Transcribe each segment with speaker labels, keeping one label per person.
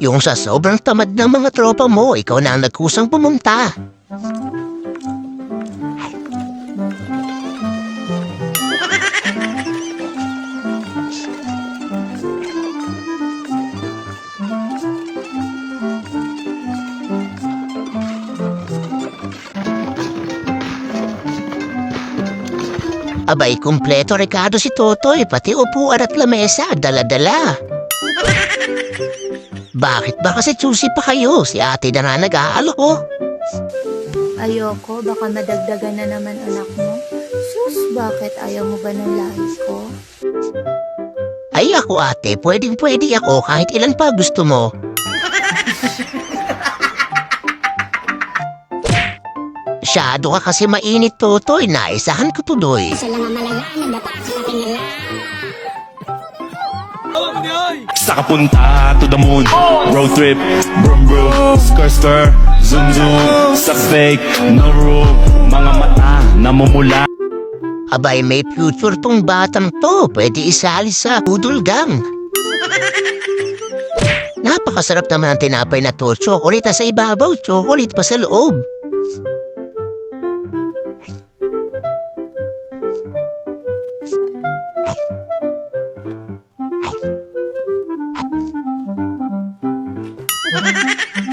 Speaker 1: Yung sa sobrang tamad ng mga tropa mo, ikaw na ang nagkusang pumunta. Abay, kumpleto Ricardo si Totoy, pati upuan at lamesa, dala-dala. Bakit ba kasi choosy pa kayo? Si ate na nga nag-aalo.
Speaker 2: Ayoko, baka madagdagan na naman anak mo. Sus, bakit ayaw mo ba ng lahi ko?
Speaker 1: Ay ako ate, pwedeng-pwede ako kahit ilan pa gusto mo. Masyado ka kasi mainit, Totoy. Naisahan ko tuloy.
Speaker 3: Sa kapunta to the moon, road trip, brum brum, skr skr, zoom zoom, sa fake, no room, mga mata namumula.
Speaker 1: Abay, may future tong batang to. Pwede isali sa Pudul Gang. Napakasarap naman ang tinapay na to. Chocolate sa ibabaw, chocolate pa sa loob.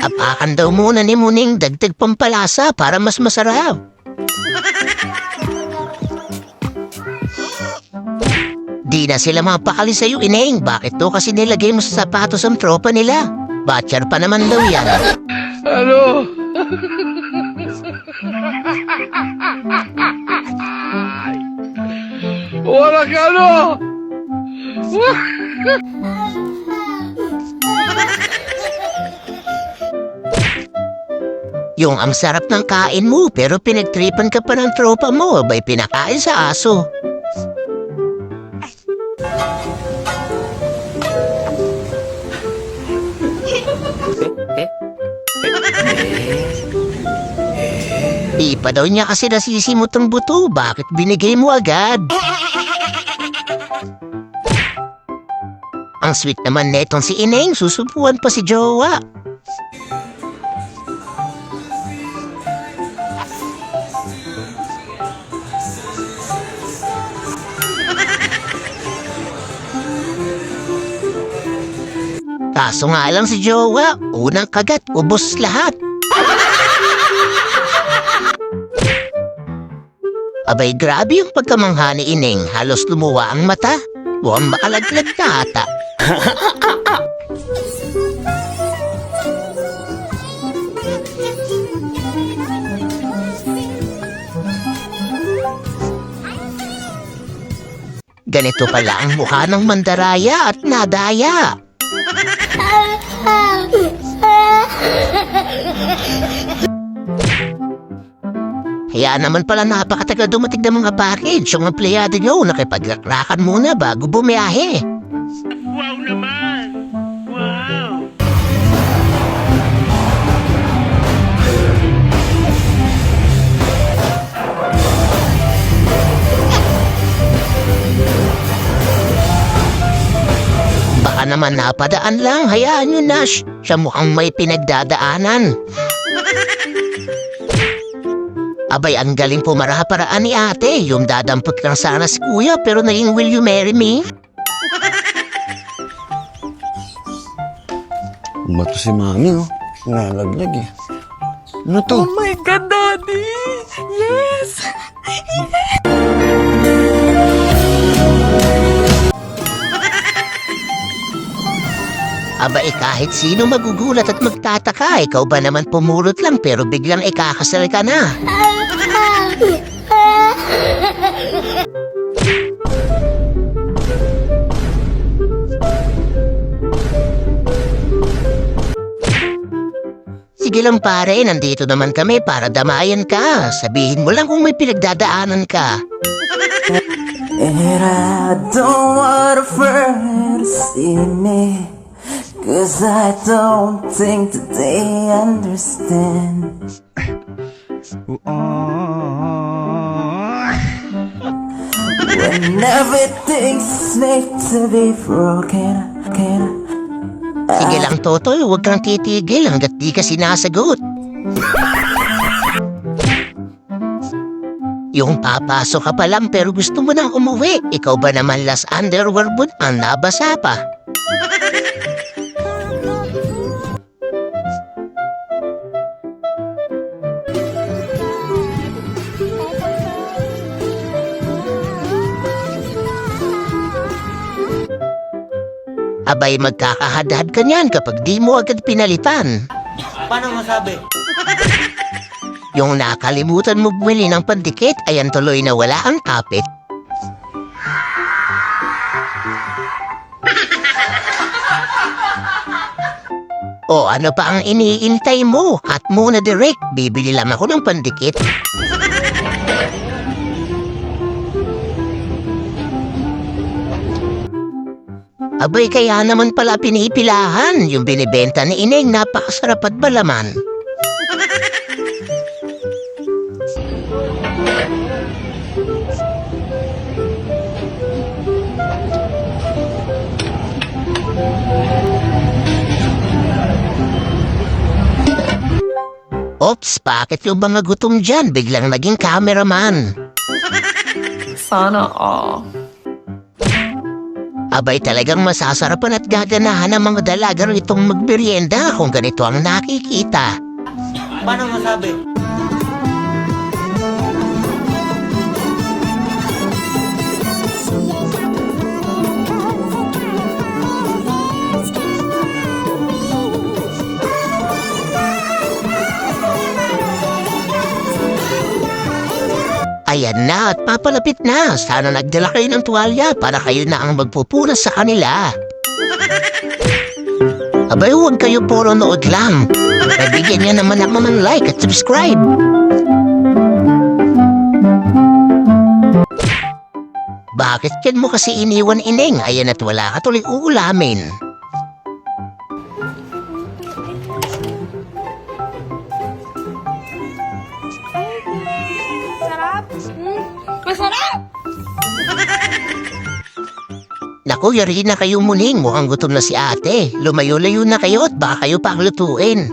Speaker 1: Apakan daw muna ni Muning dagdag pampalasa para mas masarap. Di na sila mapakali sa'yo, Ineng. Bakit to kasi nilagay mo sa sapatos ang tropa nila? Batcher pa naman daw yan.
Speaker 4: Ano? Wala ka ano?
Speaker 1: Yung ang sarap ng kain mo pero pinagtripan ka pa ng tropa mo, abay pinakain sa aso. Di pa daw niya kasi nasisimot ang buto, bakit binigay mo agad? Ang sweet naman netong si Ineng, susubuan pa si Jowa. Kaso nga lang si Jowa, unang kagat, ubos lahat. Abay, grabe yung pagkamangha ni Ineng, halos lumuwa ang mata. Buwang makalaglag na ata. Ganito pala ang mukha ng mandaraya at nadaya. Kaya naman pala napakatagal dumating ng mga package. Yung empleyado nyo, nakipagrakrakan muna bago bumiyahe.
Speaker 4: Wow naman! Wow!
Speaker 1: Baka naman napadaan lang, hayaan nyo na. Siya mukhang may pinagdadaanan. Abay, ang galing pumaraha-paraan ni ate. Yung dadampot lang sana si kuya pero naging will you marry me?
Speaker 5: Bato si mami, oh. Nalaglag, eh. Ano to?
Speaker 6: Oh my God, Daddy! Yes!
Speaker 1: Abay, kahit sino magugulat at magtataka. Ikaw ba naman pumulot lang pero biglang ikakasal ka na? Sige lang pare, nandito naman kami para damayan ka. Sabihin mo lang kung may pinagdadaanan ka.
Speaker 7: And I don't want a friend to see me, 'cause I don't think that they understand. When everything's made to be broken,
Speaker 1: Sige lang, Totoy, huwag kang titigil hanggat di ka sinasagot. Yung papasok ka pa lang pero gusto mo nang umuwi. Ikaw ba naman last underwear mo ang nabasa pa? Abay, magkakahadhad ka niyan kapag di mo agad pinalitan.
Speaker 5: Paano masabi?
Speaker 1: Yung nakalimutan mo bumili ng pandikit, ayan tuloy na wala ang kapit. O ano pa ang iniintay mo? Cut muna direct, bibili lang ako ng pandikit. Abay, kaya naman pala pinipilahan. Yung binibenta ni Ineng, napakasarap at balaman. Ops, bakit yung mga gutom dyan biglang naging cameraman?
Speaker 6: Sana all.
Speaker 1: Abay, talagang masasarapan at gaganahan ng mga dalaga itong magmerienda kung ganito ang nakikita.
Speaker 5: Paano masabi?
Speaker 1: Ayan na at papalapit na. Sana nagdala kayo ng tuwalya para kayo na ang magpupunas sa kanila. Abay, huwag kayo puro nood lang. Nabigyan niya naman ako ng like at subscribe. Bakit yan mo kasi iniwan, Ineng? Ayan at wala ka tuloy uulamin.
Speaker 6: Sarap! Masarap!
Speaker 1: Naku, yari na kayo muling. Mukhang gutom na si ate. Lumayo-layo na kayo at baka kayo pang lutuin.